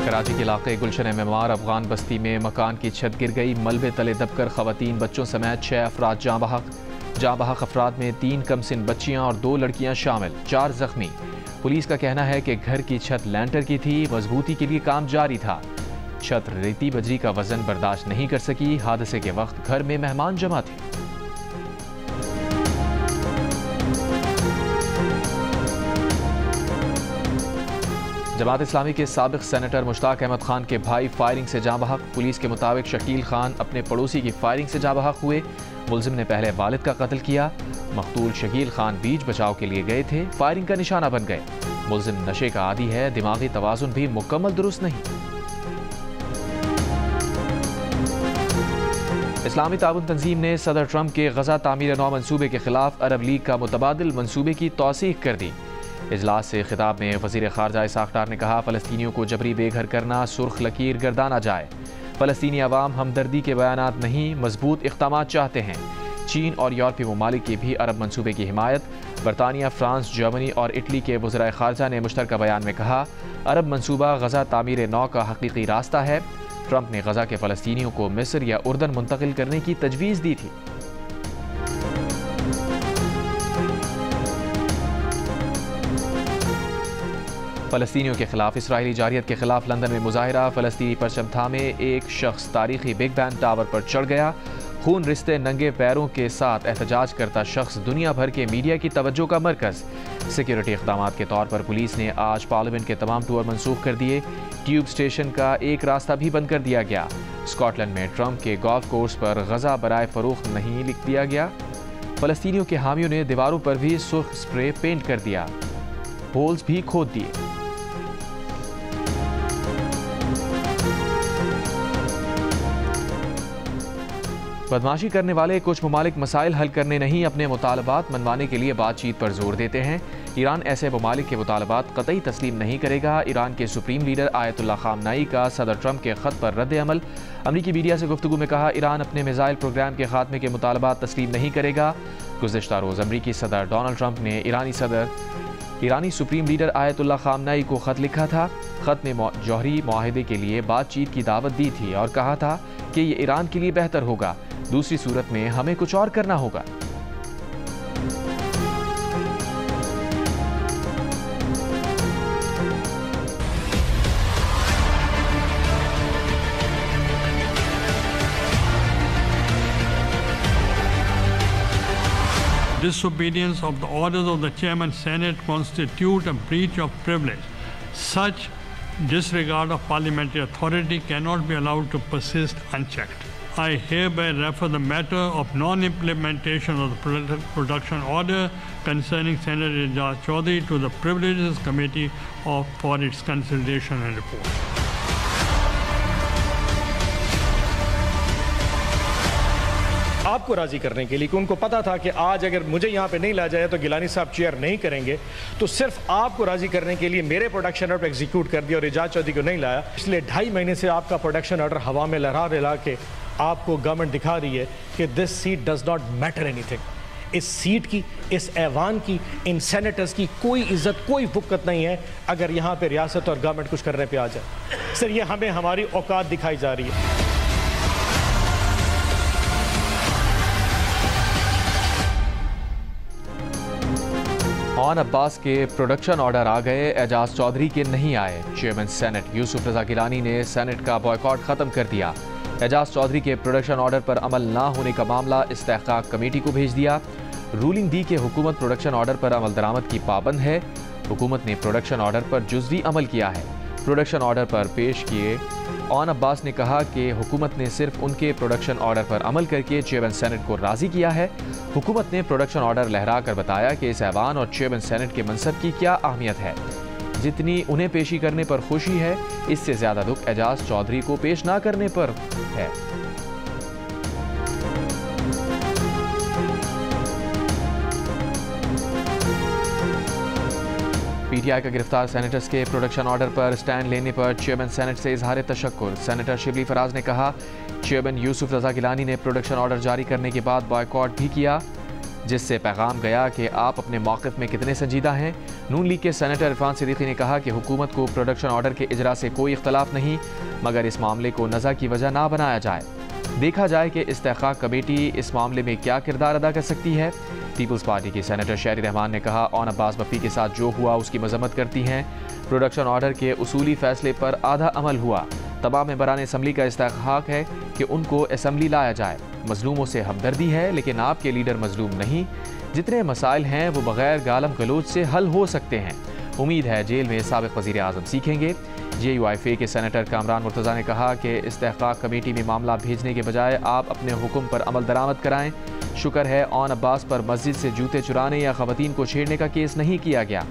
कराची के इलाके गुलशन मेमार अफगान बस्ती में मकान की छत गिर गई। मलबे तले दबकर खवातीन बच्चों समेत 6 अफराद जाँ बहक अफराद में 3 कमसिन बच्चियां और 2 लड़कियां शामिल, 4 जख्मी। पुलिस का कहना है कि घर की छत लैंटर की थी, मजबूती के लिए काम जारी था। छत रेती बजरी का वजन बर्दाश्त नहीं कर सकी। हादसे के वक्त घर में मेहमान जमा थे। जमात इस्लामी के साबिक सेनेटर मुश्ताक अहमद खान के भाई फायरिंग से जाँ बहक। पुलिस के मुताबिक शकील खान अपने पड़ोसी की फायरिंग से जाँ बहक हुए। मुलजिम ने पहले वालिद का कत्ल किया। मकतूल शकील खान बीच बचाव के लिए गए थे, फायरिंग का निशाना बन गए। मुलजिम नशे का आदी है, दिमागी तवाजुन भी मुकम्मल दुरुस्त नहीं। इस्लामी ताउन तंजीम ने सदर ट्रंप के गजा तामीर नौ मनसूबे के खिलाफ अरब लीग का मुतबादिल मनसूबे की तौसीक कर दी। इजलास से खिताब में वज़ीर ख़ारजा इसाक़ डार ने कहा, फ़लस्तीनियों को जबरी बेघर करना सुर्ख लकीर गर्दाना जाए। फ़लस्तीनी अवाम हमदर्दी के बयानात नहीं, मजबूत इक़दामात चाहते हैं। चीन और यूरोपीय ममालिक की भी अरब मनसूबे की हिमायत। बरतानिया, फ्रांस, जर्मनी और इटली के वज़राए ख़ारजा ने मुश्तरका बयान में कहा, अरब मनसूबा गजा तामीर नौ का हकीकी रास्ता है। ट्रंप ने गजा के फ़लस्तीनियों को मिस्र या उर्दन मुंतकिल करने की तजवीज़ दी थी। फ़लस्तीनियों के खिलाफ इसराइली जारियत के खिलाफ लंदन में मुजाहिरा। फ़लस्तीनी परचम थामे एक शख्स तारीखी बिग बैन टावर पर चढ़ गया। खून रिश्ते नंगे पैरों के साथ एहतजाज करता शख्स दुनिया भर के मीडिया की तवज्जो का मरकज़। सिक्योरिटी इक़दामात के तौर पर पुलिस ने आज पार्लियामेंट के तमाम टूर मनसूख कर दिए। ट्यूब स्टेशन का एक रास्ता भी बंद कर दिया गया। स्कॉटलैंड में ट्रंप के गोल्फ कोर्स पर गजा बराए फरोख्त नहीं लिख दिया गया। फ़लस्तीनियों के हामियों ने दीवारों पर भी सुर्ख स्प्रे पेंट कर दिया, होल्स भी खोद दिए। बदमाशी करने वाले कुछ ममालिक मसाइल हल करने नहीं, अपने मुतालबात मनवाने के लिए बातचीत पर जोर देते हैं। ईरान ऐसे ममालिक के मुतालबात कतई तस्लीम नहीं करेगा। ईरान के सुप्रीम लीडर आयतुल्लाह खामनाई का सदर ट्रंप के ख़त पर रद्द अमल। अमरीकी मीडिया से गुफ्तगू में कहा, ईरान अपने मिसाइल प्रोग्राम के खात्मे के मुतालबात तस्लीम नहीं करेगा। गुज़िश्ता रोज़ अमरीकी सदर डोनाल्ड ट्रंप ने ईरानी सुप्रीम लीडर आयतुल्लाह खामनाई को ख़त लिखा था। ख़त में जौहरी मुआहदे के लिए बातचीत की दावत दी थी और कहा था कि ये ईरान के लिए बेहतर होगा, दूसरी सूरत में हमें कुछ और करना होगा। Disobedience of the orders of the Chairman Senate constitute a breach of privilege. Such disregard of parliamentary authority cannot be allowed to persist unchecked. I hereby refer the matter of non-implementation of the production order concerning Senator Ejaz Chaudhry to the Privileges Committee for its consideration and report. आपको राजी करने के लिए कि उनको पता था कि आज अगर मुझे यहाँ पे नहीं ला जाए तो गिलानी साहब चेयर नहीं करेंगे, तो सिर्फ आपको राजी करने के लिए मेरे प्रोडक्शन ऑर्डर एग्जीक्यूट कर दिया और एजाज चौधरी को नहीं लाया। इसलिए 2.5 महीने से आपका प्रोडक्शन ऑर्डर हवा में लहरा के आपको गवर्नमेंट दिखा रही है कि this seat does not matter anything. इस सीट की, इस ऐवान की, इन सेनेटर्स की कोई इज्जत, कोई वक़्त नहीं है अगर यहाँ पे रियासत और गवर्नमेंट कुछ करने पे आ जाए। सर, ये हमें हमारी औकात दिखाई जा रही है। ऑन अब्बास के प्रोडक्शन ऑर्डर आ गए, एजाज चौधरी के नहीं आए। चेयरमैन सेनेट यूसुफ रजा गिलानी ने सेनेट का बॉयकॉट ख़त्म कर दिया। एजाज चौधरी के प्रोडक्शन ऑर्डर पर अमल ना होने का मामला इस्तेहकाक कमेटी को भेज दिया। रूलिंग दी कि हुकूमत प्रोडक्शन ऑर्डर पर अमल दरामद की पाबंद है। हुकूमत ने प्रोडक्शन ऑर्डर पर जुज़वी अमल किया है। प्रोडक्शन ऑर्डर पर पेश किए ऑन अब्बास ने कहा कि हुकूमत ने सिर्फ उनके प्रोडक्शन ऑर्डर पर अमल करके चेयरमैन सेनेट को राज़ी किया है। हुकूमत ने प्रोडक्शन ऑर्डर लहरा कर बताया कि इस ऐवान और चेयरमैन सेनेट के मनसब की क्या अहमियत है। जितनी उन्हें पेशी करने पर खुशी है, इससे ज़्यादा दुख एजाज चौधरी को पेश ना करने पर है। पीटीआई का गिरफ्तार सेनेटर्स के प्रोडक्शन ऑर्डर पर स्टैंड लेने पर चेयरमैन सेनेट से इजहार तशक्कुर। सेनेटर शिबली फराज ने कहा, चेयरमैन यूसुफ रजा गिलानी ने प्रोडक्शन ऑर्डर जारी करने के बाद बॉयकॉट भी किया। जिससे पैगाम गया कि आप अपने मौक़िफ़ में कितने संजीदा हैं। नून लीग के सेनेटर इरफान सिद्दीकी ने कहा कि हुकूमत को प्रोडक्शन ऑर्डर के इजरा से कोई इख्तलाफ नहीं, मगर इस मामले को नज़ा की वजह ना बनाया जाए। देखा जाए कि इस्तेहक़ाक़ कमेटी इस मामले में क्या किरदार अदा कर सकती है। पीपल्स पार्टी की सेनेटर शहरी रहमान ने कहा, ऑन अब्बास बप्पी के साथ जो हुआ उसकी मजम्मत करती हैं। प्रोडक्शन ऑर्डर के उसूली फैसले पर आधा अमल हुआ। तमाम मेंबरान असम्बली का इस्तेहक़ाक़ है कि उनको असम्बली लाया जाए। मजलूमों से हमदर्दी है, लेकिन आपके लीडर मजलूम नहीं। जितने मसाइल हैं वो बगैर गालम गलोच से हल हो सकते हैं। उम्मीद है जेल में साबिक़ वज़ीर आज़म सीखेंगे। JUIFA के सेनेटर कामरान मुर्तज़ा ने कहा कि इस्तेहक़ाक़ कमेटी में मामला भेजने के बजाय आप अपने हुक्म पर अमल दरामद कराएं। शुक्र है ऑन अब्बास पर मस्जिद से जूते चुराने या ख़वातीन को छेड़ने का केस नहीं किया गया।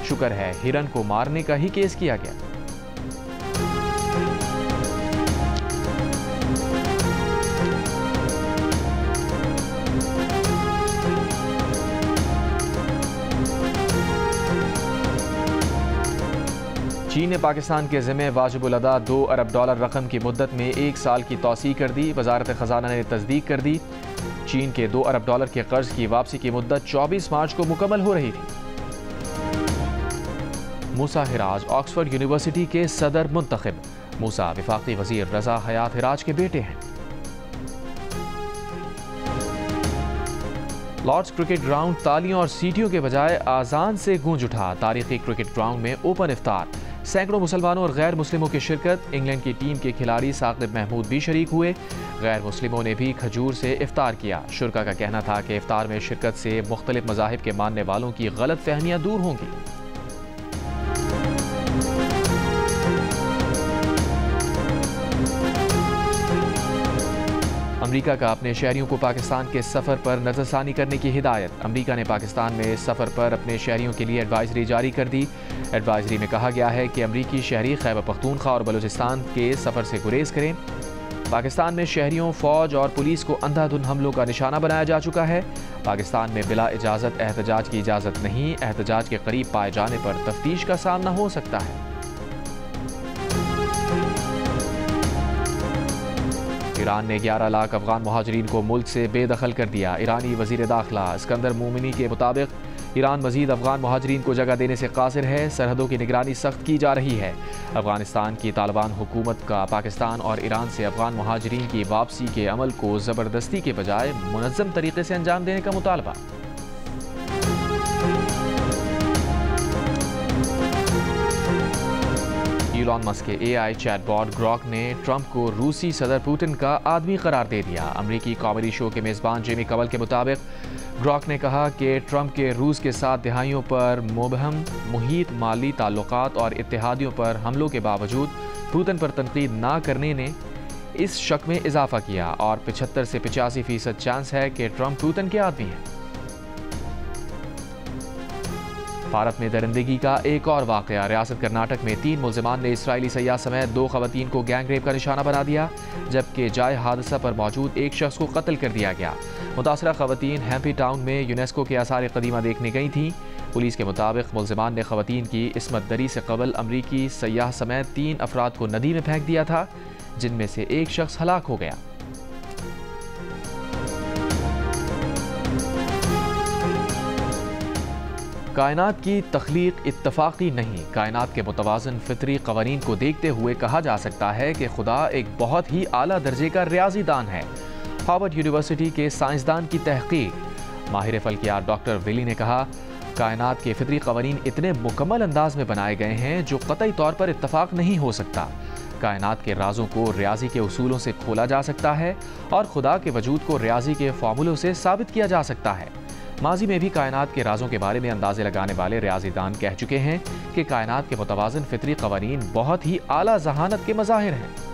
शुक्र है हिरन को मारने का ही केस किया गया। चीन ने पाकिस्तान के ज़िम्मे वाजिबुल अदा $2 अरब रकम की मुद्दत में 1 साल की तौसीह कर दी। वज़ारत ख़ज़ाना ने तस्दीक कर दी। चीन के $2 अरब के कर्ज की वापसी की मुद्दत 24 मार्च को मुकम्मल हो रही थी। मूसा हिराज ऑक्सफोर्ड यूनिवर्सिटी के सदर मुंतखब। मूसा वफाकी वज़ीर रज़ा हयात हिराज के बेटे हैं। लॉर्ड्स क्रिकेट ग्राउंड तालियों और सीटियों के बजाय आज़ान से गूंज उठा। तारीखी क्रिकेट ग्राउंड में ओपन इफ्तार, सैकड़ों मुसलमानों और गैर मुस्लिमों की शिरकत। इंग्लैंड की टीम के खिलाड़ी साकिब महमूद भी शरीक हुए। गैर मुस्लिमों ने भी खजूर से इफ्तार किया। शुरका का कहना था कि इफ्तार में शिरकत से मुख्तलिफ मज़ाहिब के मानने वालों की गलत फहमियाँ दूर होंगी। अमरीका का अपने शहरियों को पाकिस्तान के सफ़र पर नज़रसानी करने की हिदायत। अमरीका ने पाकिस्तान में सफ़र पर अपने शहरियों के लिए एडवाइजरी जारी कर दी। एडवाइजरी में कहा गया है कि अमरीकी शहरी खैबर पख्तूनख्वा और बलूचिस्तान के सफ़र से गुरेज करें। पाकिस्तान में शहरियों, फ़ौज और पुलिस को अंधाधुंध हमलों का निशाना बनाया जा चुका है। पाकिस्तान में बिला इजाज़त एहतजाज की इजाज़त नहीं। एहतजाज के करीब पाए जाने पर तफ्तीश का सामना हो सकता है। ईरान ने 11 लाख अफगान मुहाजिरीन को मुल्क से बेदखल कर दिया। ईरानी वज़ीर दाखिला इस्कंदर मोमिनी के मुताबिक ईरान मज़ीद अफगान मुहाजिरीन को जगह देने से कासिर है। सरहदों की निगरानी सख्त की जा रही है। अफगानिस्तान की तालिबान हुकूमत का पाकिस्तान और ईरान से अफगान मुहाजिरीन की वापसी के अमल को ज़बरदस्ती के बजाय मुनज़्ज़म तरीके से अंजाम देने का मुतालबा। इलॉन मस्क के AI चैटबॉट ग्रॉक ने ट्रंप को रूसी सदर पुतिन का आदमी करार दे दिया। अमरीकी कॉमेडी शो के मेज़बान जेमी कवल के मुताबिक ग्रॉक ने कहा कि ट्रंप के रूस के साथ दिहाइयों पर मुबहम मुहीत माली ताल्लुकात और इत्तेहादियों पर हमलों के बावजूद पुतिन पर तनकीद ना करने ने इस शक में इजाफा किया और 75 से 85% चांस है कि ट्रंप पुतिन के आदमी हैं। भारत में दरिंदगी का एक और वाक़या। रियासत कर्नाटक में 3 मुल्ज़िमान ने इसराइली सयाह समेत 2 ख़वातीन को गैंग रेप का निशाना बना दिया, जबकि जाए हादसा पर मौजूद एक शख्स को कत्ल कर दिया गया। मुतासरा ख़वातीन हैम्पी टाउन में यूनेस्को के आसार क़दीमा देखने गई थीं। पुलिस के मुताबिक मुल्ज़िमान ने ख़वातीन की इस्मत दरी से कबल अमरीकी सयाह समेत 3 अफराद को नदी में फेंक दिया था, जिनमें से एक शख्स हलाक हो गया। कायनात की तख्लीक इत्तफाकी नहीं। कायनात के मुतवाज़िन फितरी क़वानीन को देखते हुए कहा जा सकता है कि खुदा एक बहुत ही आला दर्जे का रियाज़ीदान है। हार्वर्ड यूनिवर्सिटी के साइंसदान की तहक़ीक़। माहिर फ़ल्कियात डॉक्टर विली ने कहा, कायनात के फितरी क़वानीन इतने मुकम्मल अंदाज में बनाए गए हैं जो क़तई तौर पर इत्तफाक नहीं हो सकता। कायनात के राज़ों को रियाजी के उसूलों से खोला जा सकता है और खुदा के वजूद को रियाजी के फार्मूलों से साबित किया जा सकता है। माजी में भी कायनात के राज़ों के बारे में अंदाजे लगाने वाले रियाज़ीदान कह चुके हैं कि कायनात के मुतवाज़िन फितरी क़वानीन बहुत ही आला ज़हानत के मज़ाहिर हैं।